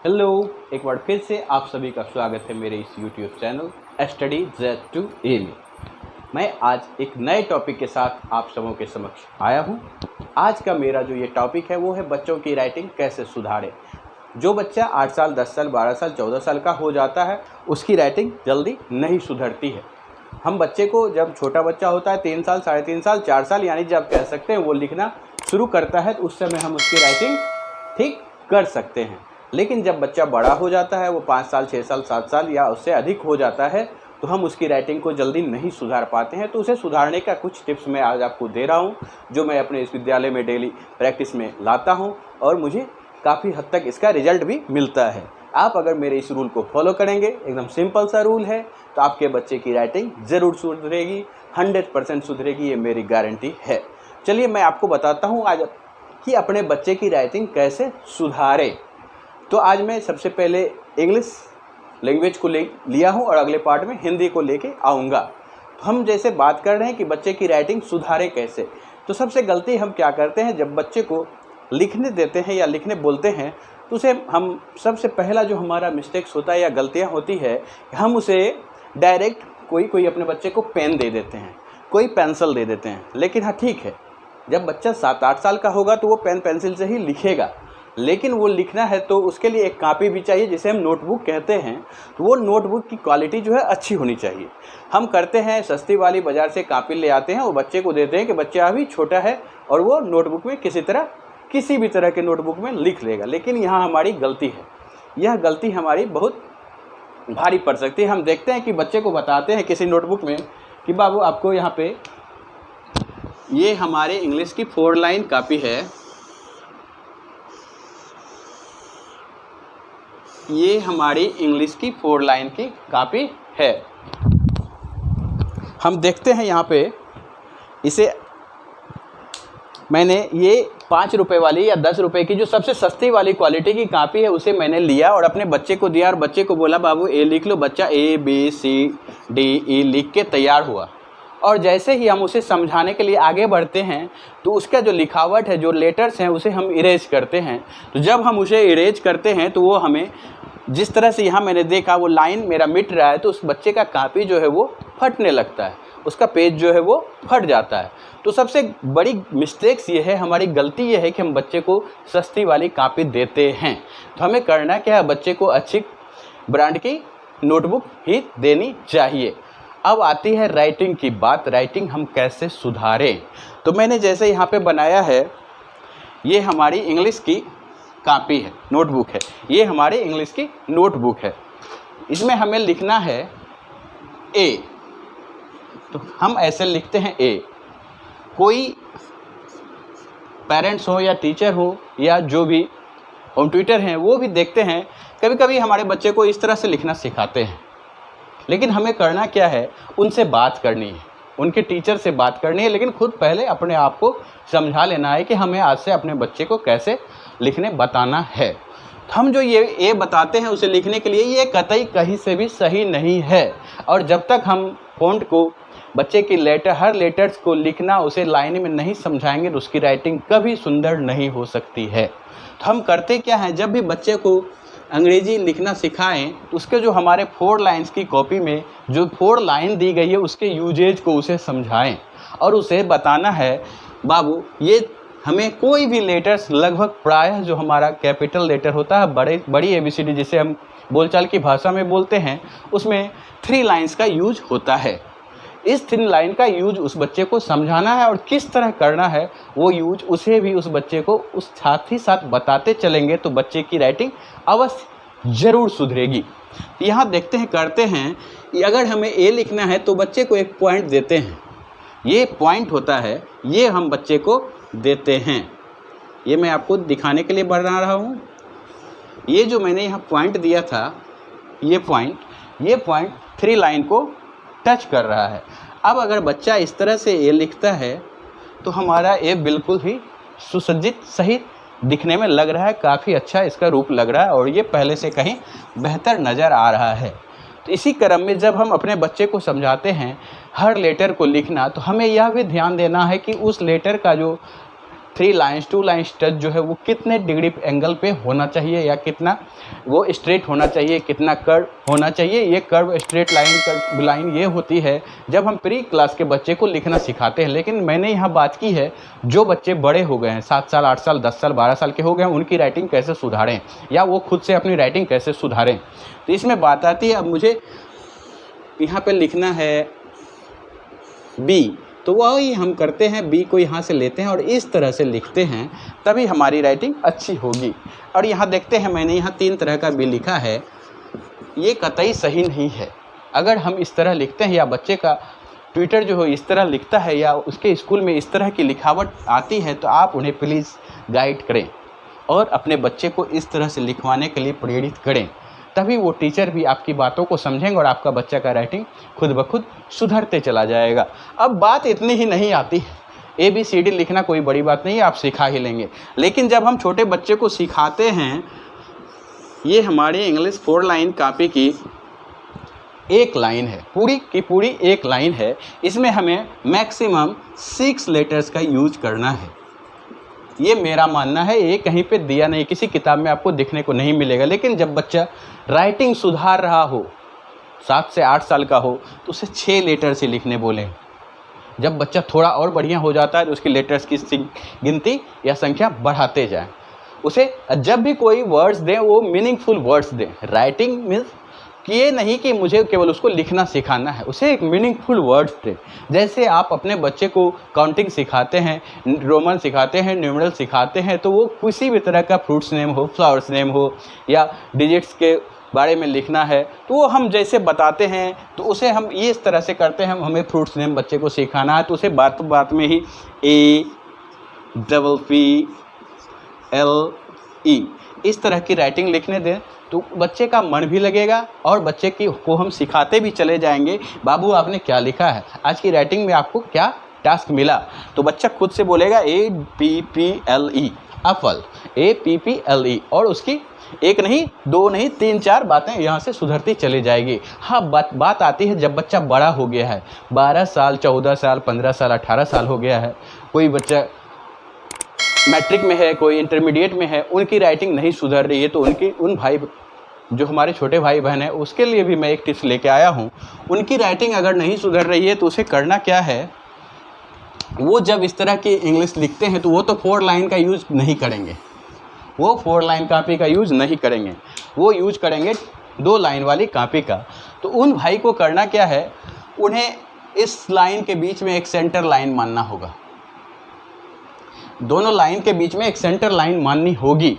Hello, एक बार फिर से आप सभी का स्वागत है मेरे इस YouTube चैनल स्टडी Z2A में। मैं आज एक नए टॉपिक के साथ आप सबों के समक्ष आया हूँ। आज का मेरा जो ये टॉपिक है वो है बच्चों की राइटिंग कैसे सुधारें। जो बच्चा 8 साल, 10 साल, 12 साल, 14 साल का हो जाता है उसकी राइटिंग जल्दी नहीं सुधरती है। हम बच्चे को जब छोटा बच्चा होता है 3 साल, 3.5 साल, 4 साल यानी जब कह सकते हैं वो लिखना शुरू करता है तो उस समय हम उसकी राइटिंग ठीक कर सकते हैं। लेकिन जब बच्चा बड़ा हो जाता है, वो 5 साल, 6 साल, 7 साल या उससे अधिक हो जाता है तो हम उसकी राइटिंग को जल्दी नहीं सुधार पाते हैं। तो उसे सुधारने का कुछ टिप्स मैं आज आपको दे रहा हूं, जो मैं अपने इस विद्यालय में डेली प्रैक्टिस में लाता हूं और मुझे काफ़ी हद तक इसका रिजल्ट भी मिलता है। आप अगर मेरे इस रूल को फॉलो करेंगे, एकदम सिंपल सा रूल है, तो आपके बच्चे की राइटिंग ज़रूर सुधरेगी, 100% सुधरेगी, ये मेरी गारंटी है। चलिए मैं आपको बताता हूँ आज कि अपने बच्चे की राइटिंग कैसे सुधारें। तो आज मैं सबसे पहले इंग्लिश लैंग्वेज को लिया हूँ और अगले पार्ट में हिंदी को लेके आऊँगा। तो हम जैसे बात कर रहे हैं कि बच्चे की राइटिंग सुधारें कैसे, तो सबसे गलती हम क्या करते हैं, जब बच्चे को लिखने देते हैं या लिखने बोलते हैं तो उसे हम सबसे पहला जो हमारा मिस्टेक्स होता है या गलतियाँ होती है, हम उसे डायरेक्ट कोई अपने बच्चे को पेन दे देते हैं, कोई पेंसिल दे देते हैं। लेकिन हाँ ठीक है, जब बच्चा 7-8 साल का होगा तो वो पेन पेंसिल से ही लिखेगा, लेकिन वो लिखना है तो उसके लिए एक कॉपी भी चाहिए जिसे हम नोटबुक कहते हैं। तो वो नोटबुक की क्वालिटी जो है अच्छी होनी चाहिए। हम करते हैं सस्ती वाली बाज़ार से कॉपी ले आते हैं और बच्चे को देते हैं कि बच्चा अभी छोटा है और वो नोटबुक में किसी भी तरह के नोटबुक में लिख लेगा। लेकिन यहाँ हमारी गलती है, यह गलती हमारी बहुत भारी पड़ सकती है। हम देखते हैं कि बच्चे को बताते हैं किसी नोटबुक में कि बाबू आपको यहाँ पे ये हमारे इंग्लिश की 4 लाइन कॉपी है, ये हमारी इंग्लिश की 4 लाइन की कॉपी है। हम देखते हैं यहाँ पे इसे मैंने ये 5 रुपये वाली या 10 रुपये की जो सबसे सस्ती वाली क्वालिटी की कॉपी है उसे मैंने लिया और अपने बच्चे को दिया और बच्चे को बोला बाबू ए लिख लो। बच्चा ABCDE लिख के तैयार हुआ और जैसे ही हम उसे समझाने के लिए आगे बढ़ते हैं तो उसका जो लिखावट है, जो लेटर्स हैं, उसे हम इरेज करते हैं। तो जब हम उसे इरेज करते हैं तो वो हमें जिस तरह से यहाँ मैंने देखा वो लाइन मेरा मिट रहा है, तो उस बच्चे का कॉपी जो है वो फटने लगता है, उसका पेज जो है वो फट जाता है। तो सबसे बड़ी मिस्टेक्स ये है, हमारी गलती ये है कि हम बच्चे को सस्ती वाली कॉपी देते हैं। तो हमें करना क्या है, बच्चे को अच्छी ब्रांड की नोटबुक ही देनी चाहिए। अब आती है राइटिंग की बात, राइटिंग हम कैसे सुधारें। तो मैंने जैसे यहाँ पे बनाया है, ये हमारी इंग्लिश की कॉपी है, नोटबुक है, ये हमारे इंग्लिश की नोटबुक है। इसमें हमें लिखना है ए, तो हम ऐसे लिखते हैं ए। कोई पेरेंट्स हो या टीचर हो या जो भी होम ट्यूटर हैं वो भी देखते हैं, कभी कभी हमारे बच्चे को इस तरह से लिखना सिखाते हैं। लेकिन हमें करना क्या है, उनसे बात करनी है, उनके टीचर से बात करनी है, लेकिन खुद पहले अपने आप को समझा लेना है कि हमें आज से अपने बच्चे को कैसे लिखने बताना है। हम जो ये ए बताते हैं उसे लिखने के लिए, ये कतई कहीं से भी सही नहीं है। और जब तक हम फ़ॉन्ट को, बच्चे की हर लेटर्स को लिखना उसे लाइन में नहीं समझाएंगे तो उसकी राइटिंग कभी सुंदर नहीं हो सकती है। तो हम करते क्या हैं, जब भी बच्चे को अंग्रेजी लिखना सिखाएं तो उसके जो हमारे 4 लाइन्स की कॉपी में जो 4 लाइन दी गई है उसके यूजेज को उसे समझाएं और उसे बताना है बाबू ये हमें कोई भी लेटर्स, लगभग प्रायः जो हमारा कैपिटल लेटर होता है, बड़ी ABCD जिसे हम बोलचाल की भाषा में बोलते हैं, उसमें 3 लाइन्स का यूज होता है। इस 3 लाइन का यूज उस बच्चे को समझाना है और किस तरह करना है वो यूज उसे भी, उस बच्चे को उस साथ ही साथ बताते चलेंगे तो बच्चे की राइटिंग अवश्य ज़रूर सुधरेगी। यहाँ देखते हैं, करते हैं कि अगर हमें ए लिखना है तो बच्चे को एक पॉइंट देते हैं, ये पॉइंट होता है, ये हम बच्चे को देते हैं। ये मैं आपको दिखाने के लिए बना रहा हूँ। ये जो मैंने यहाँ पॉइंट दिया था, ये पॉइंट 3 लाइन को टच कर रहा है। अब अगर बच्चा इस तरह से ए लिखता है तो हमारा ए बिल्कुल ही सुसज्जित, सही दिखने में लग रहा है, काफ़ी अच्छा इसका रूप लग रहा है और ये पहले से कहीं बेहतर नज़र आ रहा है। तो इसी क्रम में जब हम अपने बच्चे को समझाते हैं हर लेटर को लिखना, तो हमें यह भी ध्यान देना है कि उस लेटर का जो 3 लाइन्स 2 लाइन्स टच जो है वो कितने डिग्री एंगल पे होना चाहिए, या कितना वो स्ट्रेट होना चाहिए, कितना कर्व होना चाहिए। ये curve, straight line, curve line ये होती है जब हम प्री क्लास के बच्चे को लिखना सिखाते हैं। लेकिन मैंने यहाँ बात की है जो बच्चे बड़े हो गए हैं, 7 साल 8 साल 10 साल 12 साल के हो गए हैं, उनकी राइटिंग कैसे सुधारें, या वो खुद से अपनी राइटिंग कैसे सुधारें। तो इसमें बात आती है, अब मुझे यहाँ पे लिखना है बी, तो वही हम करते हैं, बी को यहाँ से लेते हैं और इस तरह से लिखते हैं, तभी हमारी राइटिंग अच्छी होगी। और यहाँ देखते हैं मैंने यहाँ 3 तरह का बी लिखा है, ये कतई सही नहीं है। अगर हम इस तरह लिखते हैं, या बच्चे का ट्विटर जो हो इस तरह लिखता है, या उसके स्कूल में इस तरह की लिखावट आती है, तो आप उन्हें प्लीज़ गाइड करें और अपने बच्चे को इस तरह से लिखवाने के लिए प्रेरित करें, तभी वो टीचर भी आपकी बातों को समझेंगे और आपका बच्चा का राइटिंग खुद ब खुद सुधरते चला जाएगा। अब बात इतनी ही नहीं आती है, ABCD लिखना कोई बड़ी बात नहीं है, आप सिखा ही लेंगे। लेकिन जब हम छोटे बच्चे को सिखाते हैं, ये हमारी इंग्लिश 4 लाइन कॉपी की एक लाइन है, पूरी की पूरी एक लाइन है, इसमें हमें मैक्सिमम 6 लेटर्स का यूज करना है। ये मेरा मानना है, ये कहीं पे दिया नहीं, किसी किताब में आपको देखने को नहीं मिलेगा। लेकिन जब बच्चा राइटिंग सुधार रहा हो, 7 से 8 साल का हो, तो उसे 6 लेटर से लिखने बोलें। जब बच्चा थोड़ा और बढ़िया हो जाता है तो उसकी लेटर्स की गिनती या संख्या बढ़ाते जाएं। उसे जब भी कोई वर्ड्स दें वो मीनिंगफुल वर्ड्स दें। राइटिंग मीन्स कि ये नहीं कि मुझे केवल उसको लिखना सिखाना है, उसे एक मीनिंगफुल वर्ड्स दें। जैसे आप अपने बच्चे को काउंटिंग सिखाते हैं, रोमन सिखाते हैं, न्यूमरल सिखाते हैं, तो वो किसी भी तरह का फ्रूट्स नेम हो, फ्लावर्स नेम हो, या डिजिट्स के बारे में लिखना है, तो वो हम जैसे बताते हैं तो उसे हम ये इस तरह से करते हैं। हमें फ्रूट्स नेम बच्चे को सिखाना है तो उसे बात बात में ही APPLE इस तरह की राइटिंग लिखने दें, तो बच्चे का मन भी लगेगा और बच्चे को हम सिखाते भी चले जाएंगे, बाबू आपने क्या लिखा है, आज की राइटिंग में आपको क्या टास्क मिला। तो बच्चा खुद से बोलेगा APPLE, एप्पल, APPLE, और उसकी एक नहीं, 2 नहीं, 3-4 बातें यहाँ से सुधरती चली जाएगी। हाँ, बात आती है जब बच्चा बड़ा हो गया है, 12 साल 14 साल 15 साल 18 साल हो गया है, कोई बच्चा मैट्रिक में है, कोई इंटरमीडिएट में है, उनकी राइटिंग नहीं सुधर रही है, तो उन भाई जो हमारे छोटे भाई बहन हैं उसके लिए भी मैं एक टिप्स लेके आया हूँ। उनकी राइटिंग अगर नहीं सुधर रही है तो उसे करना क्या है, वो जब इस तरह की इंग्लिश लिखते हैं तो वो तो 4 लाइन का यूज़ नहीं करेंगे, वो 4 लाइन कॉपी का यूज़ नहीं करेंगे, वो यूज करेंगे 2 लाइन वाली कॉपी का। तो उन भाई को करना क्या है, उन्हें इस लाइन के बीच में एक सेंटर लाइन मानना होगा, दोनों लाइन के बीच में एक सेंटर लाइन माननी होगी।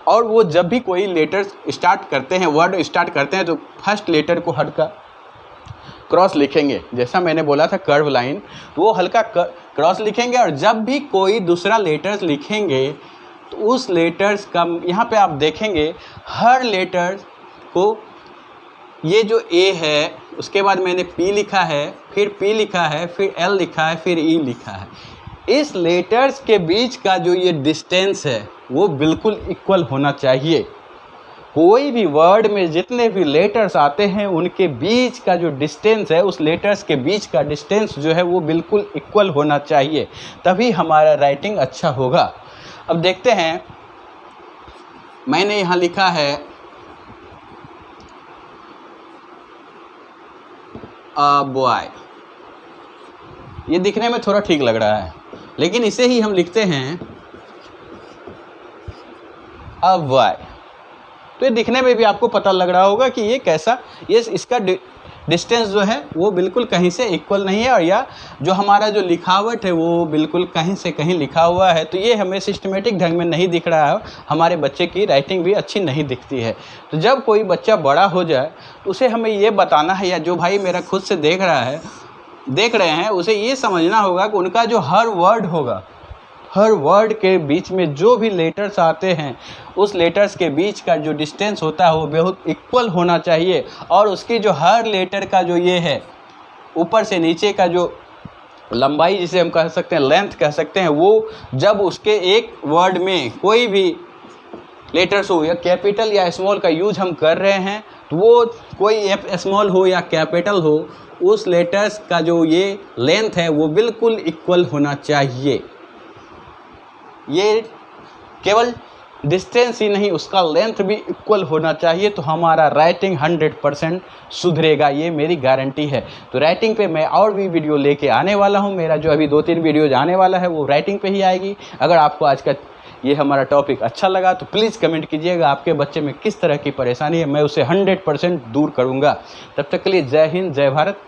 और वो जब भी कोई लेटर्स स्टार्ट करते हैं, वर्ड स्टार्ट करते हैं, तो फर्स्ट लेटर को हल्का क्रॉस लिखेंगे। जैसा मैंने बोला था कर्व लाइन, तो वो हल्का क्रॉस लिखेंगे। और जब भी कोई दूसरा लेटर्स लिखेंगे तो उस लेटर्स का यहाँ पे आप देखेंगे हर लेटर को, ये जो A है उसके बाद मैंने P लिखा है, फिर P लिखा है, फिर L लिखा है, फिर E लिखा है। इस लेटर्स के बीच का जो ये डिस्टेंस है वो बिल्कुल इक्वल होना चाहिए। कोई भी वर्ड में जितने भी लेटर्स आते हैं उनके बीच का जो डिस्टेंस है, उस लेटर्स के बीच का डिस्टेंस जो है वो बिल्कुल इक्वल होना चाहिए, तभी हमारा राइटिंग अच्छा होगा। अब देखते हैं, मैंने यहाँ लिखा है अ बॉय। ये दिखने में थोड़ा ठीक लग रहा है, लेकिन इसे ही हम लिखते हैं अ बॉय। तो ये दिखने में भी आपको पता लग रहा होगा कि ये कैसा, ये इसका डिस्टेंस जो है वो बिल्कुल कहीं से इक्वल नहीं है, और या जो हमारा जो लिखावट है वो बिल्कुल कहीं से कहीं लिखा हुआ है। तो ये हमें सिस्टमेटिक ढंग में नहीं दिख रहा है, हमारे बच्चे की राइटिंग भी अच्छी नहीं दिखती है। तो जब कोई बच्चा बड़ा हो जाए तो उसे हमें ये बताना है, या जो भाई मेरा खुद से देख रहे हैं उसे ये समझना होगा कि उनका जो हर वर्ड होगा, हर वर्ड के बीच में जो भी लेटर्स आते हैं उस लेटर्स के बीच का जो डिस्टेंस होता है वो बहुत इक्वल होना चाहिए। और उसकी जो हर लेटर का जो ये है ऊपर से नीचे का जो लंबाई, जिसे हम कह सकते हैं लेंथ कह सकते हैं, वो जब उसके एक वर्ड में कोई भी लेटर्स हो, या कैपिटल या स्मॉल का यूज हम कर रहे हैं, तो वो कोई स्मॉल हो या कैपिटल हो, उस लेटर्स का जो ये लेंथ है वो बिल्कुल इक्वल होना चाहिए। ये केवल डिस्टेंस ही नहीं, उसका लेंथ भी इक्वल होना चाहिए, तो हमारा राइटिंग 100% सुधरेगा, ये मेरी गारंटी है। तो राइटिंग पे मैं और भी वीडियो लेके आने वाला हूँ। मेरा जो अभी 2-3 वीडियोज आने वाला है वो राइटिंग पे ही आएगी। अगर आपको आज का ये हमारा टॉपिक अच्छा लगा तो प्लीज़ कमेंट कीजिएगा आपके बच्चे में किस तरह की परेशानी है, मैं उसे 100% दूर करूँगा। तब तक के लिए जय हिंद, जय भारत।